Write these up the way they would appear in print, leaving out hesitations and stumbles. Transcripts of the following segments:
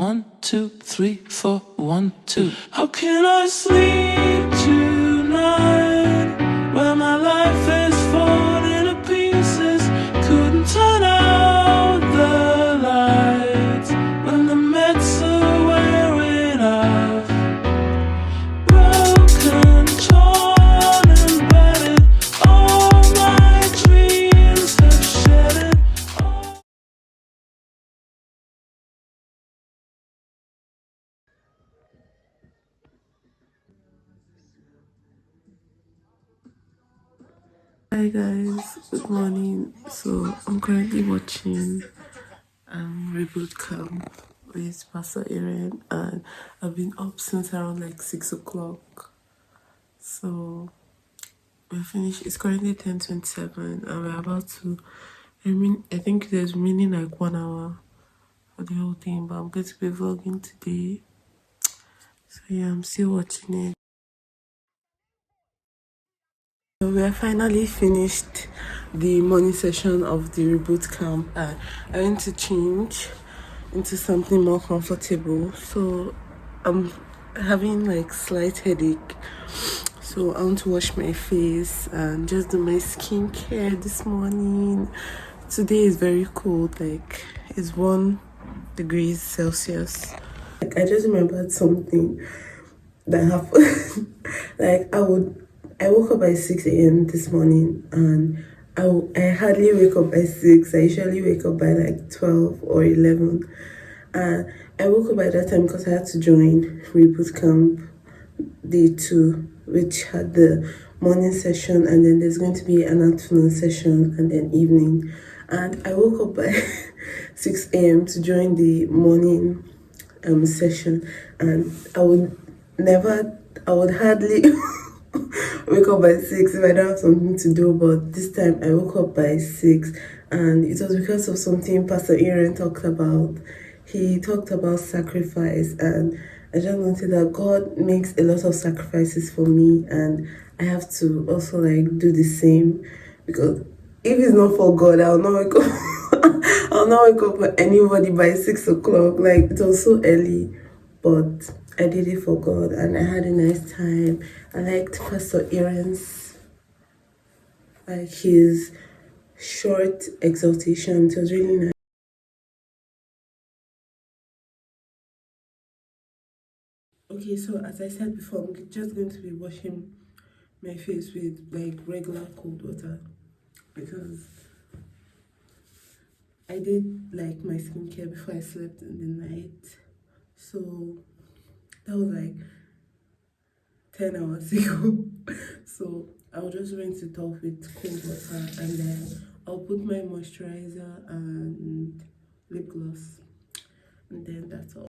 1, 2, 3, 4, 1, 2. How can I sleep tonight when my life is falling to pieces? Couldn't turn out the lights when the meds are wearing off. Broken, torn and battered, all my dreams have shattered. Hi guys, good morning. So I'm currently watching Reboot Camp with Pastor Aaron, and I've been up since around like 6 o'clock. So we're finished. It's currently 10:27, and we're about to. I think there's remaining like 1 hour for the whole thing, but I'm going to be vlogging today. So yeah, I'm still watching it. So we are finally finished the morning session of the Reboot Camp, and I went to change into something more comfortable. So I'm having like slight headache, so I want to wash my face and just do my skincare this morning. Today is very cold, like it's 1 degree Celsius. Like I just remembered something that happened. Like I woke up by 6 a.m. this morning, and I hardly wake up by 6. I usually wake up by like 12 or 11. And I woke up by that time because I had to join Reboot Camp day 2, which had the morning session, and then there's going to be an afternoon session and then evening. And I woke up by 6 a.m. to join the morning session, and I would hardly wake up by 6 if I don't have something to do. But this time I woke up by 6, and it was because of something Pastor Aaron talked about. He talked about sacrifice, and I just noted that God makes a lot of sacrifices for me, and I have to also like do the same, because if it's not for God, I'll not wake up. I'll not wake up for anybody by 6 o'clock. Like, it was so early, but I did it for God, and I had a nice time. I liked Pastor Aaron's, like his short exhortation. It was really nice. Okay, so as I said before, I'm just going to be washing my face with like regular cold water, because I did like my skincare before I slept in the night. So that was like 10 hours ago. So I'll just rinse it off with cold water, and then I'll put my moisturizer and lip gloss, and then that's all.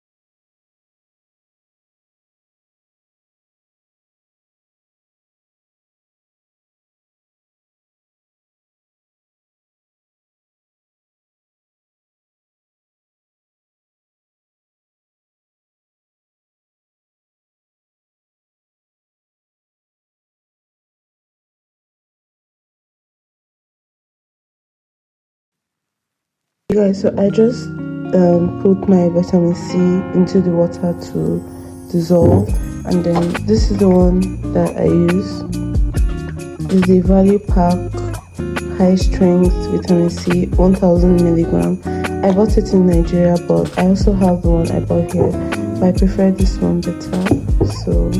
You guys, so I just put my vitamin C into the water to dissolve, and then this is the one that I use. It's the Value Pack High Strength Vitamin C 1000 milligram. I bought it in Nigeria, but I also have the one I bought here, but I prefer this one better. So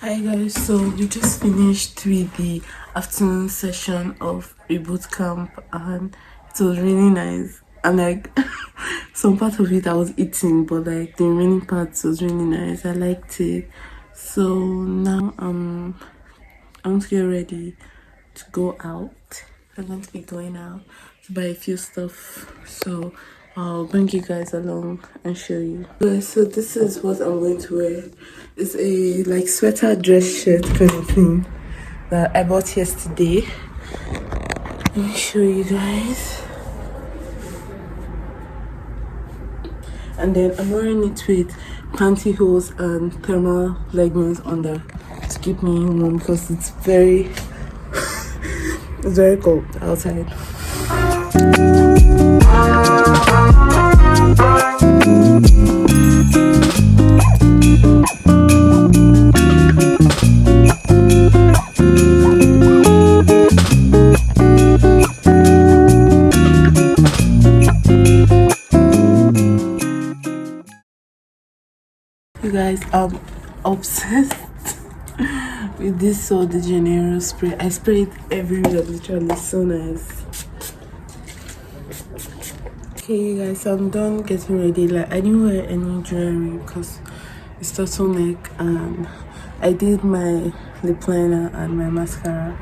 hi guys, so we just finished with the afternoon session of Reboot Camp, and it was really nice. And like some part of it I was eating, but like the remaining parts was really nice. I liked it. So now I want to get ready to go out. I'm going to be going out to buy a few stuff. So I'll bring you guys along and show you. Guys, so this is what I'm going to wear. It's a like sweater dress shirt kind of thing that I bought yesterday. Let me show you guys. And then I'm wearing it with pantyhose and thermal leggings under to keep me warm because it's very it's very cold outside. You guys, I'm obsessed with this Sol de Janeiro spray. I spray it everywhere, literally. So nice. Okay, you guys, so I'm done getting ready. Like, I didn't wear any jewelry because it's turtleneck, and I did my lip liner and my mascara.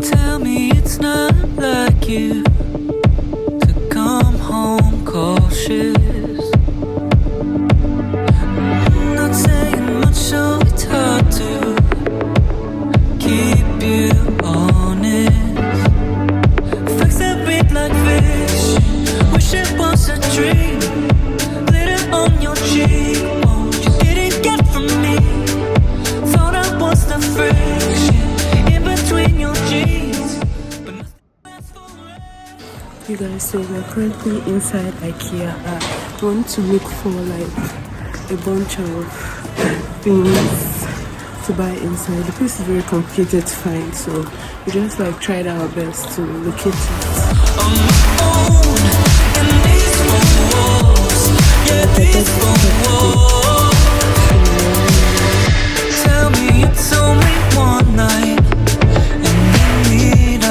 Tell me it's not like you to come home cautious. Not saying much, so it's hard to keep you honest. Facts that read like fiction. Wish it was a dream. Glitter on your cheekbones you didn't get from me. Thought I was the friction in between your jeans, but nothing lasts forever. You guys, so we're currently inside IKEA. I want to look for like a bunch of things to buy inside. The place is very complicated to find, so we just like tried our best to locate it. On my own, in these four walls, yeah, these four walls. Tell me it's only one night, and you need a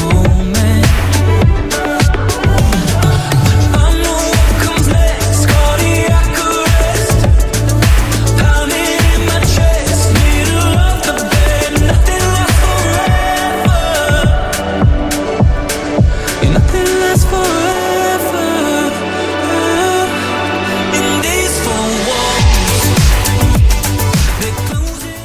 moment. I know what comes next, cardiac arrest, pounding in my chest, middle of the bed. Nothing lasts forever. Yeah, nothing lasts forever. In these four walls, they're closing.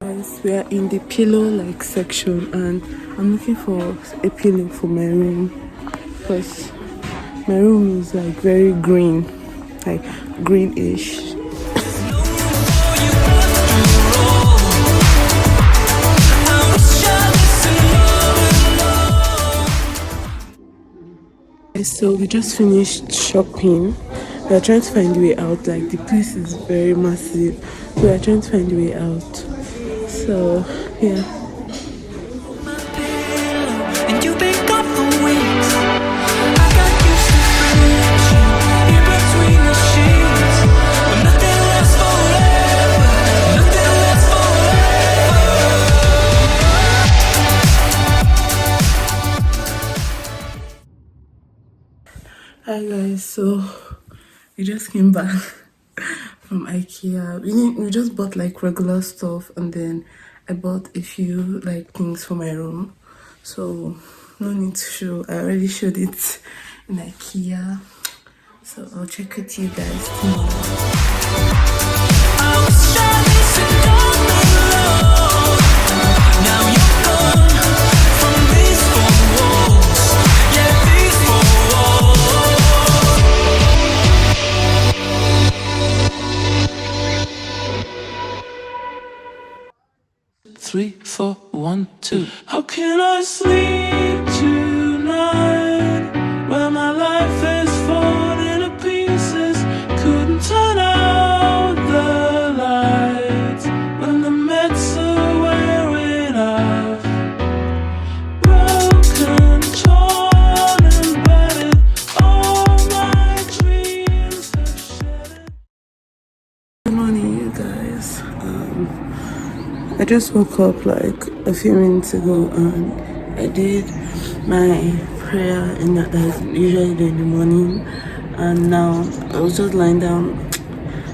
Guys, we are in the pillow like section, and I'm looking for a pillow for my room because my room is like very green, like greenish. So we just finished shopping. We are trying to find a way out. Like the place is very massive. We are trying to find a way out. So yeah. And you've been gone for weeks. I got used to friction in between the sheets, but nothing lasts forever. Nothing lasts forever. Hi guys, so we just came back from IKEA. We just bought like regular stuff, and then I bought a few like things for my room. So no need to show. I already showed it in IKEA. So I'll check with you guys tomorrow. I was jealous and all alone. Now you're gone from these four walls. Yeah, these four walls. 3, 4, 1, 2. How can I sleep tonight when my life is falling to pieces? Couldn't turn out the lights when the meds are wearing off. Broken, torn and battered, all my dreams have shattered. Good morning, you guys. I just woke up like a few minutes ago, and I did my prayer in the, like usually do in the morning, and now I was just lying down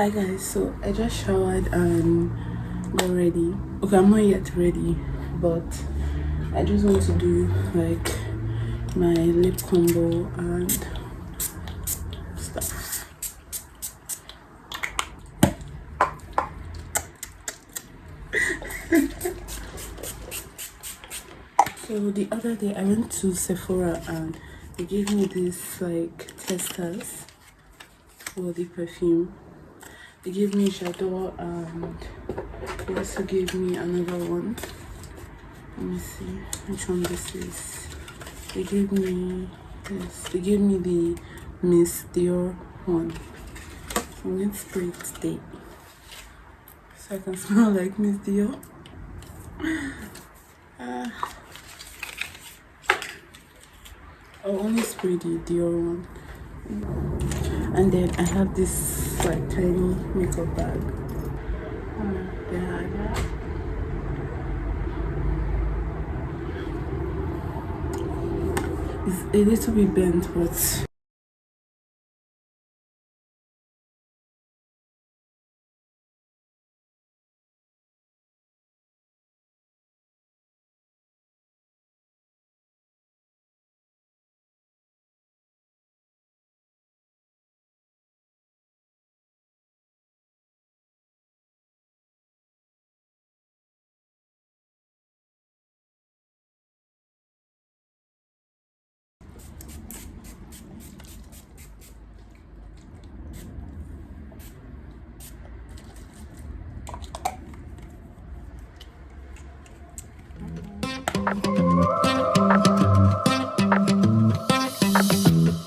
Hi guys, so I just showered and got ready. Okay, I'm not yet ready, but I just want to do like my lip combo and stuff. So the other day I went to Sephora and they gave me this like testers for the perfume. They gave me J'adore and they also gave me another one. Let me see which one this is. They gave me this. They gave me the Miss Dior one. I'm going to spray it today so I can smell like Miss Dior. I'll only spray the Dior one. And then I have this like tiny makeup bag. It's a little bit bent, but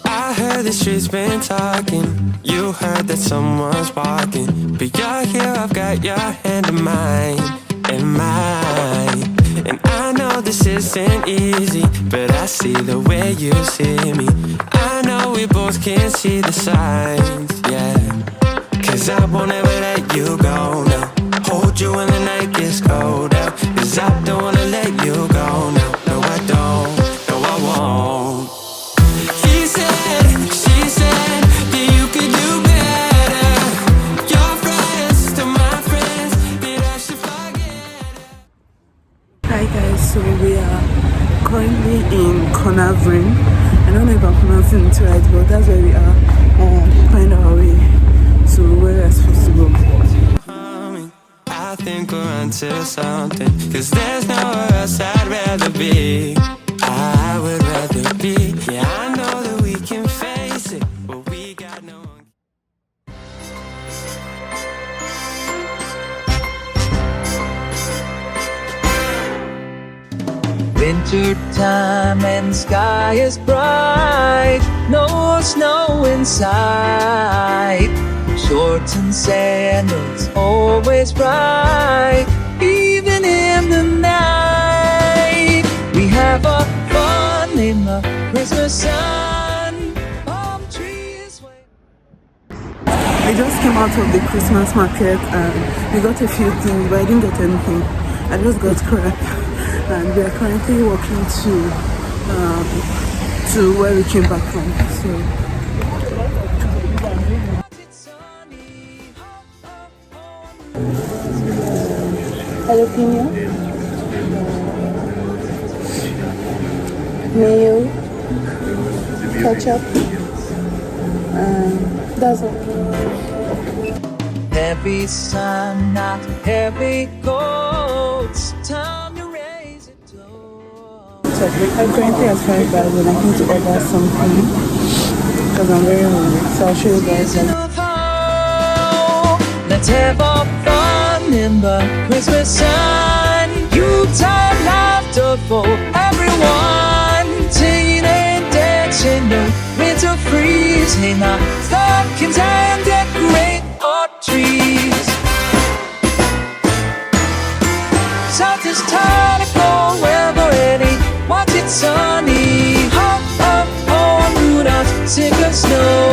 I heard the streets been talking. You heard that someone's walking. But you're here, I've got your hand in mine, in mine. And I know this isn't easy, but I see the way you see me. I know we both can see the signs, yeah. Cause I won't ever let you go now. Hold you when the night gets colder. Cause I don't wanna let you go now. No, I don't, no, I won't. She said that you could do better. Your friends to my friends, that I should forget. hi guys, so we are currently in Conavrin. I don't know if I'm pronouncing it right, but that's where we are and find our way to where we're supposed to go. I think we're onto something, cause there's nowhere else I'd rather be. I would rather be. Yeah, I know that we can face it, but we got no one. Vintage winter time and the sky is bright. No snow in sight. Shorts and sandals always bright, even in the night. We have a fun in the Christmas sun. Palm trees wave. I just came out of the Christmas market and we got a few things, but I didn't get anything. I just got crap, and we are currently walking to where we came back from. So. Jalapeno, mayo, ketchup, that's all. Heavy sun, not heavy coats. Time to raise it low. So I'm currently at Five Guys and I need to order something because I'm very hungry. So I'll show you guys. Let's have a fun in the Christmas sun. Yuletide laughter for everyone. Singing and dancing, no winter freeze. Hang our stockings and decorate our trees. Santa's tired of cold weather and he wants it sunny. Hop up on Rudolph, sick of snow.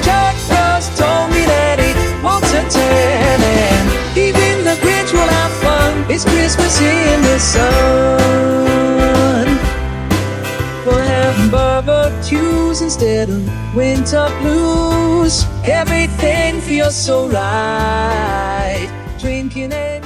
Jack Frost told me that he wants a tan, and even the Grinch will have fun. It's Christmas in the sun. We're having barbecues instead of winter blues. Everything feels so right. Drinking a